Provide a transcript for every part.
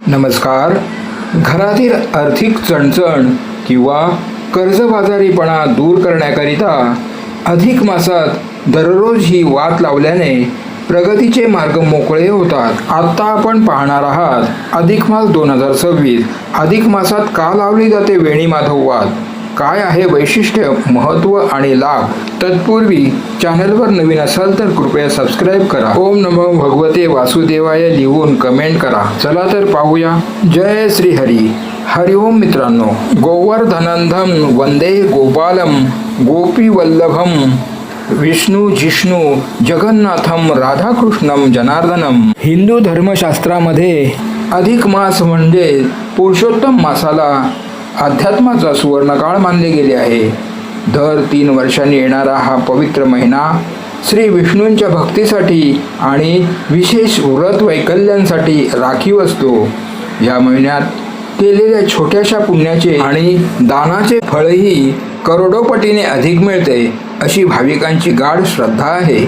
नमस्कार. घरातील आर्थिक चणचण किंवा कर्जबाजारीपणा दूर करण्याकरिता अधिक मासात दररोज ही वात लावल्याने प्रगतीचे मार्ग मोकळे होतात. आता आपण पाहणार आहात अधिक मास 2026. अधिक मासात का लावली जाते वेणी माधव वात, काय आहे वैशिष्ट्य, महत्त्व आणि लाभ. तत्पूर्वी चॅनलवर नवीन असाल तर कृपया सबस्क्राईब करा. ओम नमो भगवते वासुदेवाय लिहून कमेंट करा. चला तर पाहूया. जय श्री हरी. हरिओम मित्रांनो. गोवर्धनंदम वंदे गोपालम गोपीवल्लभम विष्णू जिष्णू जगन्नाथम राधाकृष्णम जनार्दनम. हिंदू धर्मशास्त्रामध्ये अधिक मास म्हणजे पुरुषोत्तम मासाला अध्यात्माचा सुवर्णकाळ मानले गेले आहे. दर 3 वर्षांनी येणारा हा पवित्र महिना श्री विष्णूंच्या भक्तीसाठी आणि विशेष व्रत वैकल्यांसाठी राखीव असतो. या महिन्यात केलेल्या छोट्याशा पुण्याचे आणि दानाचे फळही करोडोपटीने अधिक मिळते अशी भाविकांची गाढ श्रद्धा आहे.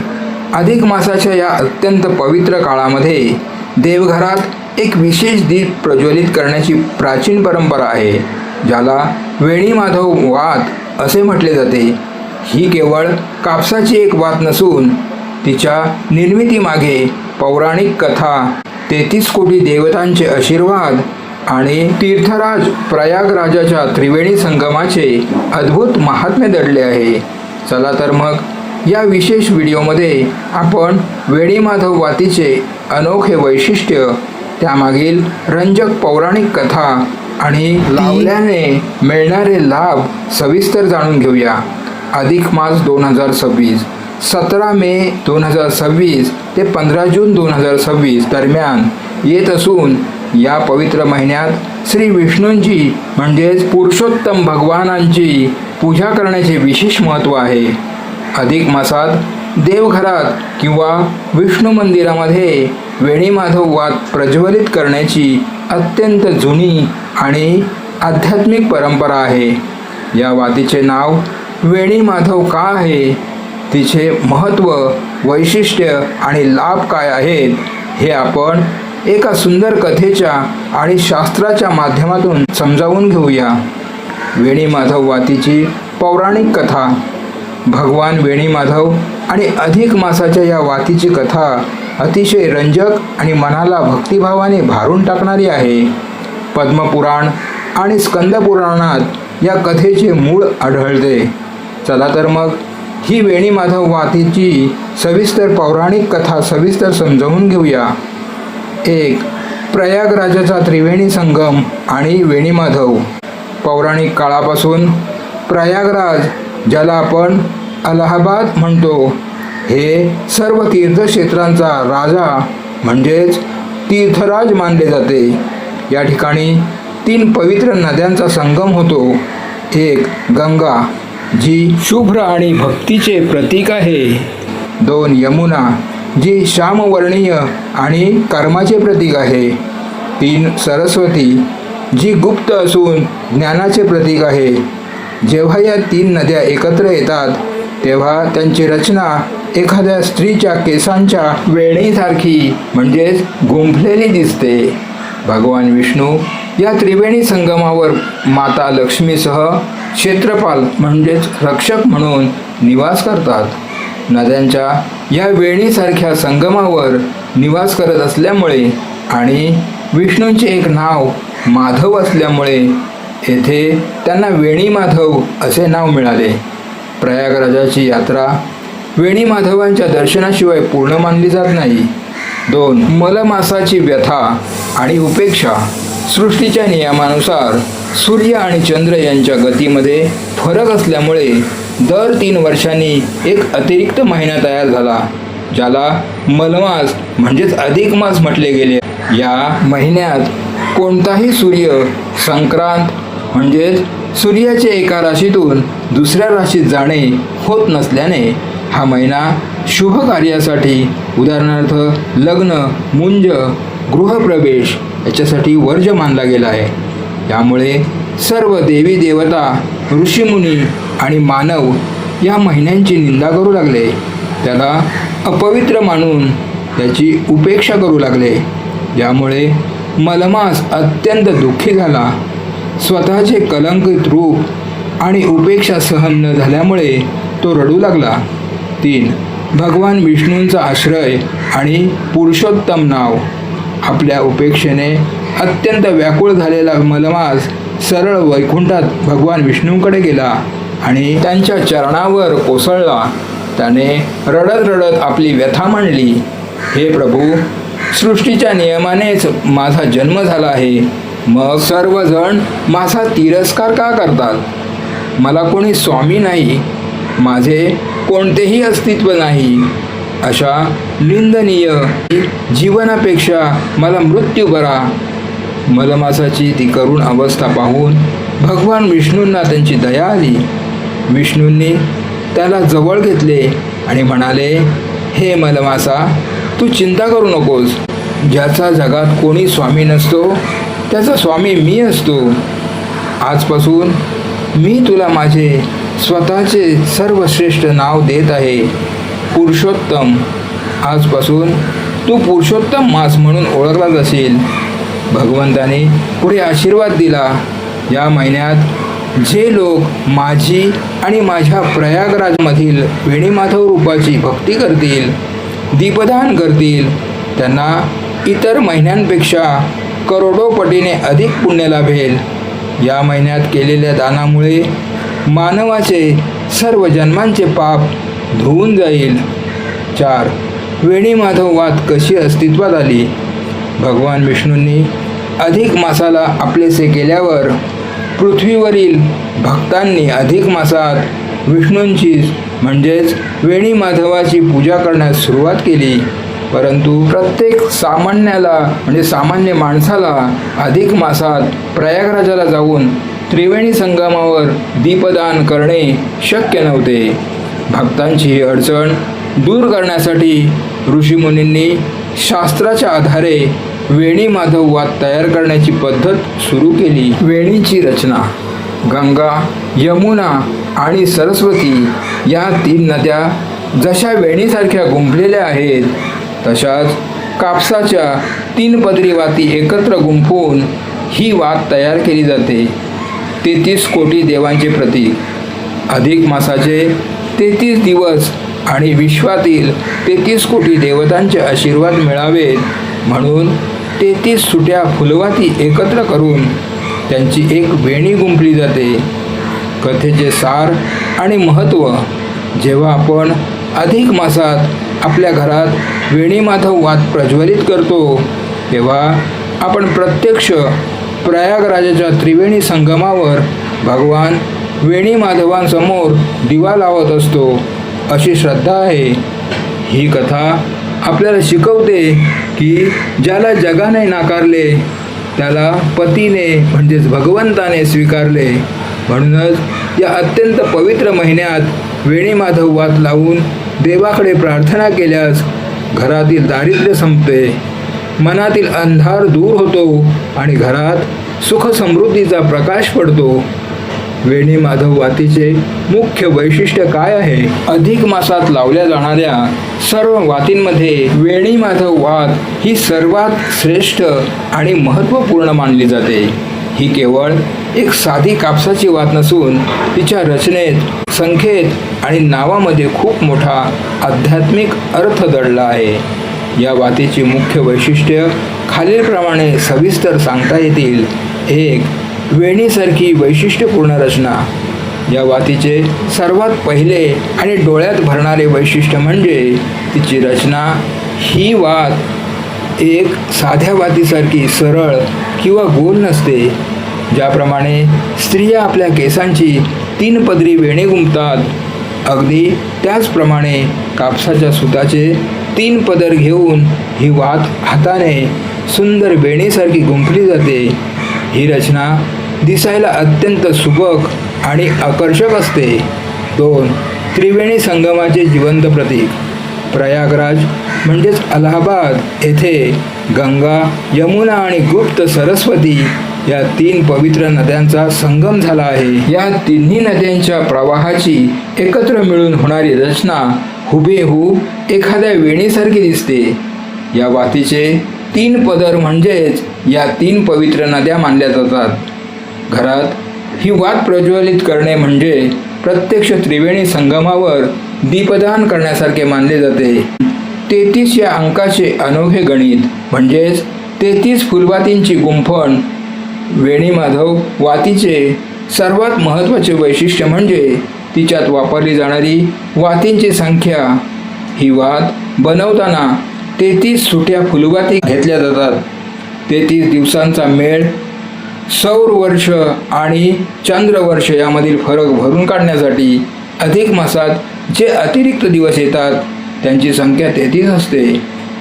अधिक मासाच्या या अत्यंत पवित्र काळामध्ये देवघरात एक विशेष दीप प्रज्वलित करण्याची प्राचीन परंपरा आहे, ज्याला वेणी माधव वात असे म्हटले जाते. ही केवळ कापसाची एक वात नसून तिच्या निर्मितीमागे पौराणिक कथा, 33 कोटी देवतांचे आशीर्वाद आणि तीर्थराज प्रयागराजाच्या त्रिवेणी संगमाचे अद्भुत महात्म्य दडले आहे. चला तर मग या विशेष व्हिडिओमध्ये आपण वेणी माधव वातीचे अनोखे वैशिष्ट्य, त्यामागील रंजक पौराणिक कथा आणि लावल्याने मिळणारे लाभ सविस्तर जाणून घेऊया. अधिक मास 2026 17 मे 2026 ते 15 जून 2026 दरम्यान येत असून या पवित्र महिन्यात श्री विष्णूंची म्हणजेच पुरुषोत्तम भगवानांची पूजा करण्याचे विशेष महत्त्व आहे. अधिक मासात देवघरात किंवा विष्णू मंदिरामध्ये वेणी माधव वात प्रज्वलित करण्याची अत्यंत जुनी आणि आध्यात्मिक परंपरा आहे. या वातीचे नाव वेणी माधव का आहे, तिचे महत्त्व, वैशिष्ट्य आणि लाभ काय आहेत हे आपण एका सुंदर कथेच्या आणि शास्त्राच्या माध्यमातून समजावून घेऊया. वेणी माधव वातीची पौराणिक कथा. भगवान वेणी माधव आणि अधिक मासाच्या या वातीची कथा अतिशय रंजक आणि मनाला भक्तिभावाने भारून टाकणारी आहे. पद्मपुराण आणि स्कंदपुराणात या कथेचे मूळ आढळते. चला तर मग ही वेणी माधव वातीची सविस्तर पौराणिक कथा सविस्तर समजावून घेऊया. 1. प्रयागराजाचा त्रिवेणी संगम आणि वेणी माधव. पौराणिक काळापासून प्रयागराज, ज्याला आपण अलाहाबाद म्हणतो, हे सर्व तीर्थक्षेत्रांचा राजा म्हणजेच तीर्थराज मानले जाते. या ठिकाणी 3 पवित्र नद्यांचा संगम होतो. 1. गंगा, जी शुभ्र आणि भक्तीचे प्रतीक आहे. 2. यमुना, जी श्यामवर्णीय आणि कर्माचे प्रतीक आहे. 3. सरस्वती, जी गुप्त असून ज्ञानाचे प्रतीक आहे. जेव्हा या 3 नद्या एकत्र येतात तेव्हा त्यांची रचना एखाद्या स्त्रीच्या केसांच्या वेणीसारखी म्हणजेच गुंफलेली दिसते. भगवान विष्णू या त्रिवेणी संगमावर माता लक्ष्मीसह क्षेत्रपाल म्हणजेच रक्षक म्हणून निवास करतात. नद्यांच्या या वेणीसारख्या संगमावर निवास करत असल्यामुळे आणि विष्णूंचे एक नाव माधव असल्यामुळे येथे त्यांना वेणी माधव असे नाव मिळाले. प्रयागराजाची यात्रा वेणी माधवांच्या दर्शनाशिवाय पूर्ण मानली जात नाही. 2. मलमासाची व्यथा आणि उपेक्षा. सृष्टीच्या नियमानुसार सूर्य आणि चंद्र यांच्या गतीमध्ये फरक असल्यामुळे दर 3 वर्षांनी एक अतिरिक्त महिना तयार झाला, ज्याला मलमास म्हणजेच अधिक मास म्हटले गेले. या महिन्यात कोणताही सूर्य संक्रांत म्हणजेच सूर्याचे एका राशीतून दुसऱ्या राशीत जाणे होत नसल्याने हा महिना शुभ कार्यासाठी, उदाहरणार्थ लग्न, मुंज, गृहप्रवेश याच्यासाठी वर्ज्य मानला गेला आहे. यामुळे सर्व देवी देवता, ऋषीमुनी आणि मानव या महिन्यांची निंदा करू लागले, त्याला अपवित्र मानून त्याची उपेक्षा करू लागले. यामुळे मलमास अत्यंत दुःखी झाला. स्वतःचे कलंकित रूप आणि उपेक्षा सहन न झाल्यामुळे तो रडू लागला. 3. भगवान विष्णूंचा आश्रय आणि पुरुषोत्तम नाव. आपल्या उपेक्षेने अत्यंत व्याकुळ झालेला मलमास सरळ वैकुंठात भगवान विष्णूंकडे गेला आणि त्यांच्या चरणावर कोसळला. त्याने रडत रडत आपली व्यथा मांडली. हे प्रभू, सृष्टीच्या नियमानेच माझा जन्म झाला आहे, मग सर्वजण माझा तिरस्कार का करतात? मला कोणी स्वामी नाही, माझे कोणतेही अस्तित्व नाही. अशा निंदनीय जीवनापेक्षा मला मृत्यू बरा. मलमासाची ती करुण अवस्था पाहून भगवान विष्णूंना त्यांची दया आली. विष्णूंनी त्याला जवळ घेतले आणि म्हणाले, हे मलमासा, तू चिंता करू नकोस. ज्याचा जगात कोणी स्वामी नसतो त्याचा स्वामी मी असतो. आजपासून मी तुला माझे स्वतःचे सर्वश्रेष्ठ नाव देत आहे, पुरुषोत्तम. आजपासून तू पुरुषोत्तम मास म्हणून ओळखला जाशील. भगवंताने पुढे आशीर्वाद दिला. या महिन्यात जे लोक माझी आणि माझ्या प्रयागराजमधील वेणीमाधव रूपाची भक्ती करतील, दीपदान करतील, त्यांना इतर महिन्यांपेक्षा करोडो पटीने अधिक पुण्य लाभेल. या महिन्यात केलेल्या दानामुळे मानवाचे सर्व जन्मांचे पाप धुवून जाईल. 4. वेणीमाधव वात कशी अस्तित्वात आली? भगवान विष्णूंनी अधिक मासाला आपलेसे केल्यावर पृथ्वीवरील भक्तांनी अधिक मासात विष्णूंची म्हणजेच वेणीमाधवाची पूजा करण्यास सुरुवात केली. परंतु प्रत्येक सामान्याला म्हणजे सामान्य माणसाला अधिक मासात प्रयागराजाला जाऊन त्रिवेणी संगमावर दीपदान करणे शक्य नव्हते. भक्तांची ही अडचण दूर करण्यासाठी ऋषीमुनींनी शास्त्राच्या आधारे वेणीमाधव वात तयार करण्याची पद्धत सुरू केली. वेणीची रचना. गंगा, यमुना आणि सरस्वती या 3 नद्या जशा वेणीसारख्या गुंफलेल्या आहेत, तशाच कापसाच्या 3 पदरी वाती एकत्र गुंफून ही वात तयार केली जाते. 33 कोटी देवांचे प्रतीक. अधिक मासाचे 33 दिवस आणि विश्वातील 33 कोटी देवतांचे आशीर्वाद मिळावेत म्हणून 33 सुट्या फुलवाती एकत्र करून त्यांची एक वेणी गुंफली जाते. कथेचे सार आणि महत्त्व. जेव्हा आपण अधिक मासात आपल्या घरात वेणीमाधव वात प्रज्वलित करतो, तेव्हा आपण प्रत्यक्ष प्रयागराजाच्या त्रिवेणी संगमावर भगवान वेणीमाधवांसमोर दिवा लावत असतो, अशी श्रद्धा आहे. ही कथा आपल्याला शिकवते की ज्याला जगाने नाकारले त्याला पतीने म्हणजेच भगवंताने स्वीकारले. म्हणूनच या अत्यंत पवित्र महिन्यात वेणीमाधव वात लावून देवाकडे प्रार्थना केल्यास घरातील दारिद्र्य संपते, मनातील अंधार दूर होतो आणि घरात सुख समृद्धीचा प्रकाश पडतो. वेणीमाधव वातीचे मुख्य वैशिष्ट्य काय आहे? अधिक मासात लावल्या जाणाऱ्या सर्व वातींमध्ये वेणीमाधव वात ही सर्वात श्रेष्ठ आणि महत्त्वपूर्ण मानली जाते. ही केवळ एक साधी कापसाची वात नसून तिच्या रचनेत, संख्येत आणि नावामध्ये खूप मोठा आध्यात्मिक अर्थ दडला आहे. या वातीची मुख्य वैशिष्ट्य खालीलप्रमाणे सविस्तर सांगता येतील. 1. वेणीसारखी वैशिष्ट्यपूर्ण रचना. या वातीचे सर्वात पहिले आणि डोळ्यात भरणारे वैशिष्ट्य म्हणजे तिची रचना. ही वात एक साध्या वातीसारखी सरळ किंवा गोल नसते. ज्याप्रमाणे स्त्रिया आपल्या केसांची 3 पदरी वेणी गुंफतात, अगदी त्याचप्रमाणे कापसाच्या सुताचे 3 पदर घेऊन ही वात हाताने सुंदर वेणीसारखी गुंफली जाते. ही रचना दिसायला अत्यंत सुबक आणि आकर्षक असते. 2. त्रिवेणी संगमाचे जिवंत प्रतीक. प्रयागराज म्हणजेच अलाहाबाद येथे गंगा, यमुना आणि गुप्त सरस्वती या 3 पवित्र नद्यांचा संगम झाला आहे. या तिन्ही नद्यांच्या प्रवाहाची एकत्र मिळून होणारी रचना हुबेहूब एखाद्या वेणीसारखी दिसते. या वातीचे तीन पदर म्हणजेच या तीन पवित्र नद्या मानल्या जातात. घरात ही वात प्रज्वलित करणे म्हणजे प्रत्यक्ष त्रिवेणी संगमावर दीपदान करण्यासारखे मानले जाते. 33 या अंकाचे अनोखे गणित म्हणजेच 33 फुलवातींची गुंफण. वेणीमाधव वातीचे सर्वात महत्त्वाचे वैशिष्ट्य म्हणजे तिच्यात वापरली जाणारी वातींची संख्या. ही वात बनवताना 33 सुट्या फुलवाती घेतल्या जातात. 33 दिवसांचा मेळ सौर वर्ष आणि चंद्रवर्ष यामधील फरक भरून काढण्यासाठी अधिक मासात जे अतिरिक्त दिवस येतात त्यांची संख्या 33 असते.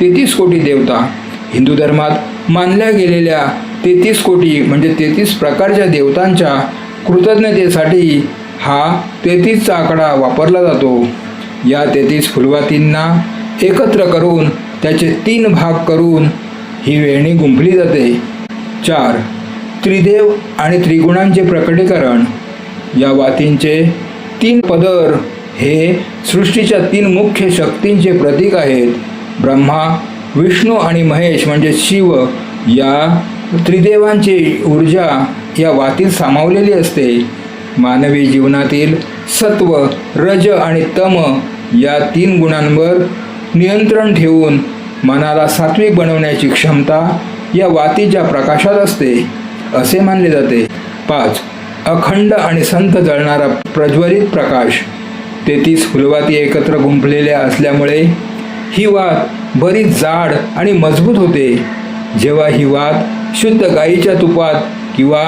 33 कोटी देवता. हिंदू धर्मात मानल्या गेलेल्या 33 कोटी म्हणजे 33 प्रकारच्या देवतांच्या कृतज्ञतेसाठी हा 33चा आकडा वापरला जातो. या 33 फुलवातींना एकत्र करून त्याचे 3 भाग करून ही वेणी गुंफली जाते. 4. त्रिदेव आणि त्रिगुणांचे प्रकटीकरण. या वातींचे 3 पदर हे सृष्टीच्या 3 मुख्य शक्तींचे प्रतीक आहेत. ब्रह्मा, विष्णू आणि महेश म्हणजे शिव या त्रिदेवांची ऊर्जा या वातीत सामावलेली असते. मानवी जीवनातील सत्व, रज आणि तम या 3 गुणांवर नियंत्रण ठेवून मनाला सात्विक बनवण्याची क्षमता या वातीच्या प्रकाशात असते असे मानले जाते. 5. अखंड आणि संत जळणारा प्रज्वलित प्रकाश. 33 फुलवाती एकत्र गुंफलेल्या असल्यामुळे ही वात बरीच जाड आणि मजबूत होते. जेव्हा ही वात शुद्ध गाईच्या तुपात किंवा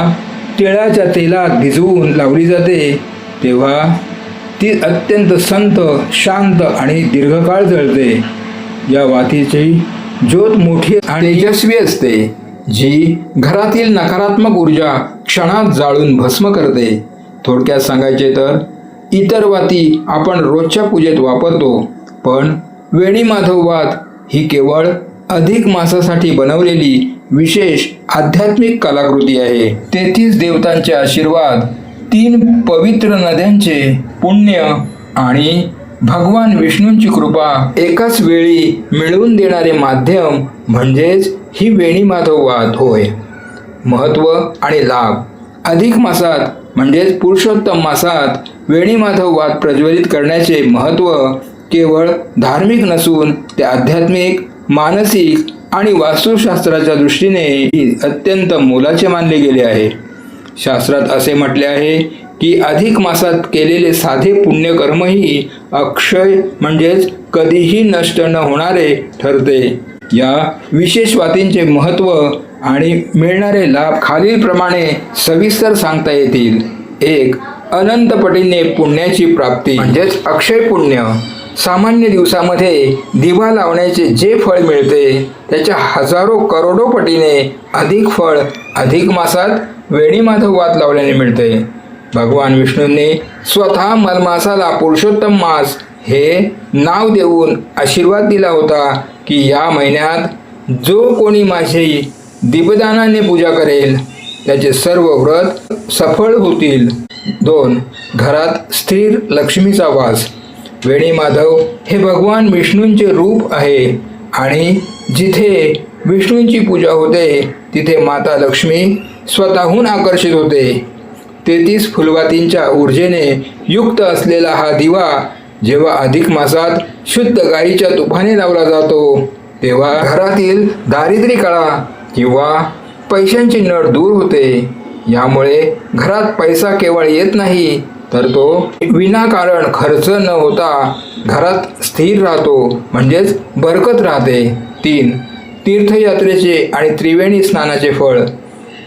तिळाच्या तेलात भिजवून लावली जाते तेव्हा ती अत्यंत संत, शांत आणि दीर्घकाळ जळते. या वातीची ज्योत मोठी आणि तेजस्वी असते जी घरातील नकारात्मक ऊर्जा क्षणात जाळून भस्म करते. थोडक्यात सांगायचे तर इतर वाती आपण रोजच्या पूजेत वापरतो, पण वेणीमाधव वात ही केवळ अधिक मासासाठी बनवलेली विशेष आध्यात्मिक कलाकृती आहे. 33 देवतांचे आशीर्वाद, 3 पवित्र नद्यांचे पुण्य आणि भगवान विष्णूंची कृपा एकाच वेळी मिळवून देणारे माध्यम म्हणजेच ही वेणीमाधव वात होय. महत्त्व आणि लाभ. अधिक मासात म्हणजेच पुरुषोत्तम मासात वेणीमाधव वात प्रज्वलित करण्याचे महत्त्व केवळ धार्मिक नसून ते आध्यात्मिक, मानसिक आणि वास्तुशास्त्राच्या दृष्टीने अत्यंत मोलाचे मानले गेले आहे. शास्त्रात असे म्हटले आहे की अधिक मासात केलेले साधे पुण्यकर्मही अक्षय म्हणजेच कधीही नष्ट न होणारे ठरते. या विशेष वातींचे महत्त्व आणि मिळणारे लाभ खालीलप्रमाणे सविस्तर सांगता येतील. 1. अनंत पटीने पुण्याची प्राप्ती म्हणजेच अक्षय पुण्य. सामान्य दिवसामध्ये दिवा लावण्याचे जे फळ मिळते त्याच्या हजारो करोडो पटीने अधिक फळ अधिक मासात वेणीमाधव वात लावल्याने मिळते. भगवान विष्णूंनी स्वतः मलमासाला पुरुषोत्तम मास हे नाव देऊन आशीर्वाद दिला होता की या महिन्यात जो कोणी माझी दीपदानाने पूजा करेल त्याचे सर्व व्रत सफळ होतील. 2. घरात स्थिर लक्ष्मीचा वास. वेणीमाधव हे भगवान विष्णूंचे रूप आहे आणि जिथे विष्णूंची पूजा होते तिथे माता लक्ष्मी स्वतःहून आकर्षित होते. 33 फुलवातींच्या ऊर्जेने युक्त असलेला हा दिवा जेव्हा अधिक मासात शुद्ध गाईच्या तुपाने लावला जातो तेव्हा घरातील दारिद्र्य कळा किंवा पैशांची नड दूर होते. यामुळे घरात पैसा केवळ येत नाही तर तो विनाकारण खर्च न होता घरात स्थिर राहतो म्हणजेच बरकत राहते. 3. तीर्थयात्रेचे आणि त्रिवेणी स्नानाचे फळ.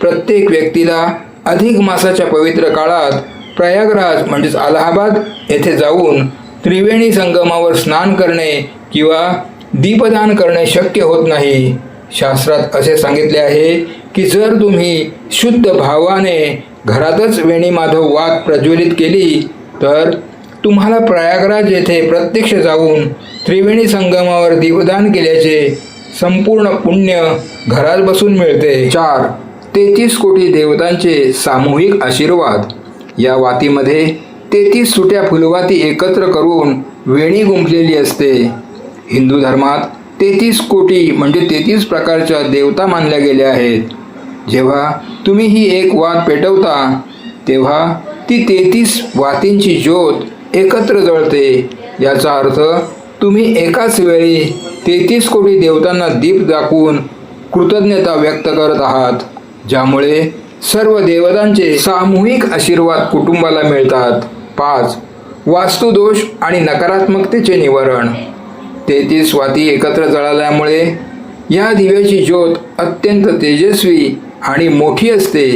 प्रत्येक व्यक्तीला अधिक मासाच्या पवित्र काळात प्रयागराज म्हणजेच अलाहाबाद येथे जाऊन त्रिवेणी संगमावर स्नान करणे किंवा दीपदान करणे शक्य होत नाही. शास्त्रात असे सांगितले आहे की जर तुम्ही शुद्ध भावाने घरातच वेणीमाधव वात प्रज्वलित केली तर तुम्हाला प्रयागराज येथे प्रत्यक्ष जाऊन त्रिवेणी संगमावर दीपदान केल्याचे संपूर्ण पुण्य घरात बसून मिळते. 4. 33 कोटी देवतांचे सामूहिक आशीर्वाद. या वातीमध्ये 33 सुट्या फुलवाती एकत्र करून वेणी गुंफलेली असते. हिंदू धर्मात 33 कोटी म्हणजे 33 प्रकारच्या देवता मानल्या गेल्या आहेत. जेव्हा तुम्ही ही एक वात पेटवता तेव्हा ती 33 वातींची ज्योत एकत्र जळते. याचा अर्थ तुम्ही एकाच वेळी 33 कोटी देवतांना दीप दाखवून कृतज्ञता व्यक्त करत आहात, ज्यामुळे सर्व देवतांचे सामूहिक आशीर्वाद कुटुंबाला मिळतात. 5. वास्तुदोष आणि नकारात्मकतेचे निवारण. 33 वाती एकत्र जळाल्यामुळे या दिव्याची ज्योत अत्यंत तेजस्वी आणि मोठी असते.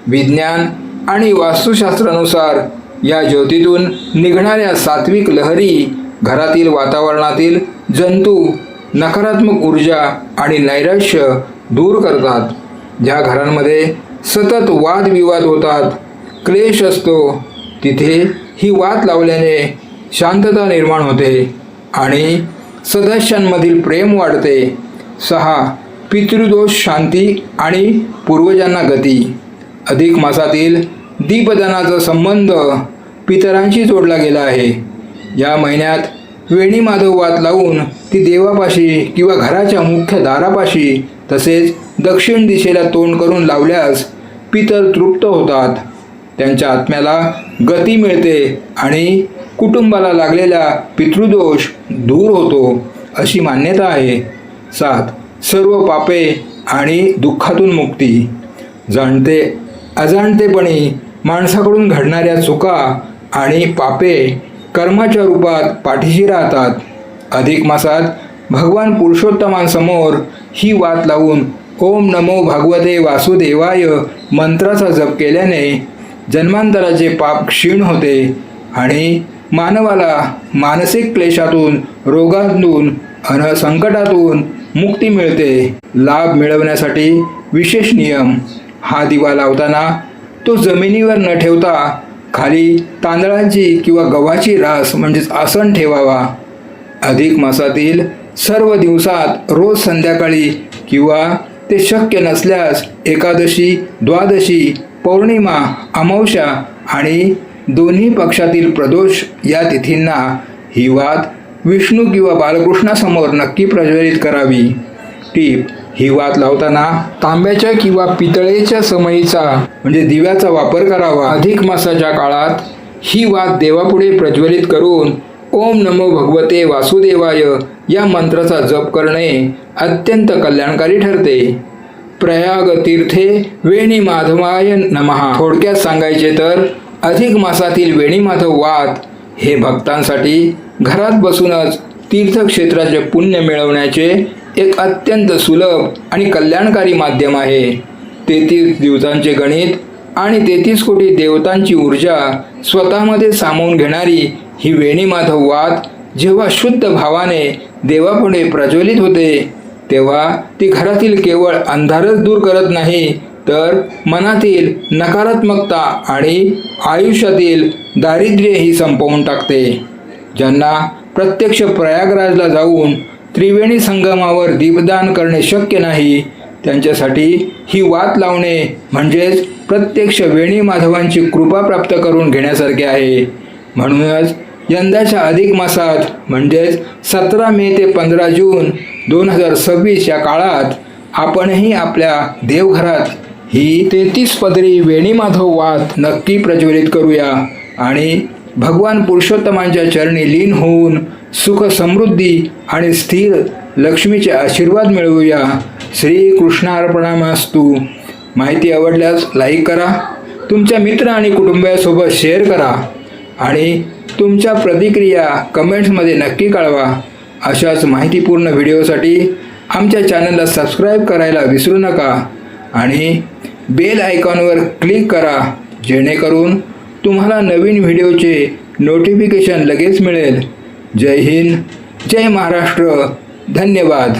विज्ञान आणि वास्तुशास्त्रानुसार या ज्योतीतून निघणाऱ्या सात्विक लहरी घरातील वातावरणातील जंतू, नकारात्मक ऊर्जा आणि नैराश्य दूर करतात. ज्या घरांमध्ये सतत वादविवाद होतात, क्लेश असतो, तिथे ही वात लावल्याने शांतता निर्माण होते आणि सदस्यांमधील प्रेम वाढते. 6. पितृदोष शांती आणि पूर्वजांना गती. अधिक मासातील दीपदानाचा संबंध पितरांशी जोडला गेला आहे. या महिन्यात वेणी माधव वात लावून ती देवापाशी किंवा घराच्या मुख्य दारापाशी तसेच दक्षिण दिशेला तोंड करून लावल्यास पितर तृप्त होतात, त्यांच्या आत्म्याला गती मिळते आणि कुटुंबाला लागलेला पितृदोष दूर होतो अशी मान्यता आहे. 7. सर्व पापे आणि दुःखातून मुक्ती. जाणते अजाणतेपणी माणसाकडून घडणाऱ्या चुका आणि पापे कर्माच्या रूपात पाठीशी राहतात. अधिक मासात भगवान पुरुषोत्तमांसमोर ही वात लावून ओम नमो भगवते वासुदेवाय मंत्राचा जप केल्याने जन्मांतराचे पाप क्षीण होते आणि मानवाला मानसिक क्लेशातून, रोगातून आणि संकटातून मुक्ती मिळते. लाभ मिळवण्यासाठी विशेष नियम. हा दिवा लावताना तो जमिनीवर न ठेवता खाली तांदळाची किंवा गव्हाची रास म्हणजेच आसन ठेवावा. अधिक मासातील सर्व दिवसात रोज संध्याकाळी किंवा ते शक्य नसल्यास एकादशी, द्वादशी, पौर्णिमा, अमावस्या आणि दोन्ही पक्षातील प्रदोष या तिथींना ही वात विष्णू किंवा बालकृष्णासमोर नक्की प्रज्वलित करावी. टीप. ही वात लावताना तांब्याच्या किंवा पितळेच्या समईचा म्हणजे दिव्याचा वापर करावा. अधिक मासाच्या काळात ही वात देवापुढे प्रज्वलित करून ओम नमो भगवते वासुदेवाय या मंत्राचा जप करणे अत्यंत कल्याणकारी ठरते. प्रयाग तीर्थे वेणी माधवाय नमः. थोडक्यात सांगायचे तर अधिक मासातील वेणी माधव वात हे भक्तांसाठी घरात बसूनच तीर्थक्षेत्राचे पुण्य मिळवण्याचे एक अत्यंत सुलभ आणि कल्याणकारी माध्यम आहे. 33 दिवसांचे गणित आणि 33 कोटी देवतांची ऊर्जा स्वतःमध्ये सामावून घेणारी ही वेणी माधव वात जेव्हा शुद्ध भावाने देवापुढे प्रज्वलित होते तेव्हा ती घरातील केवळ अंधारच दूर करत नाही तर मनातील नकारात्मकता आणि आयुष्यातील दारिद्र्यही संपवून टाकते. ज्यांना प्रत्यक्ष प्रयागराजला जाऊन त्रिवेणी संगमावर दीपदान करणे शक्य नाही त्यांच्यासाठी ही वात लावणे म्हणजेच प्रत्यक्ष वेणी माधवांची कृपा प्राप्त करून घेण्यासारखे आहे. म्हणूनच यंदाच्या अधिक मासात म्हणजेच 17 मे ते 15 जून 2026 या काळात आपणही आपल्या देवघरात ही 33 पदरी वेणी माधव वात नक्की प्रज्वलित करूया आणि भगवान पुरुषोत्तमांच्या चरणी लीन होऊन सुख, समृद्धी आणि स्थिर लक्ष्मीचे आशीर्वाद मिळवूया. श्री कृष्णार्पणमस्तु. माहिती आवडल्यास लाईक करा, तुमच्या मित्र आणि कुटुंबियांसोबत शेअर करा आणि तुमच्या प्रतिक्रिया कमेंट्समध्ये नक्की कळवा. अशाच माहितीपूर्ण व्हिडिओसाठी आमच्या चॅनलला सबस्क्राईब करायला विसरू नका आणि बेल आयकॉनवर क्लिक करा जेणेकरून तुम्हाला नवीन व्हिडिओचे नोटिफिकेशन लगेच मिळेल. जय हिंद, जय महाराष्ट्र. धन्यवाद.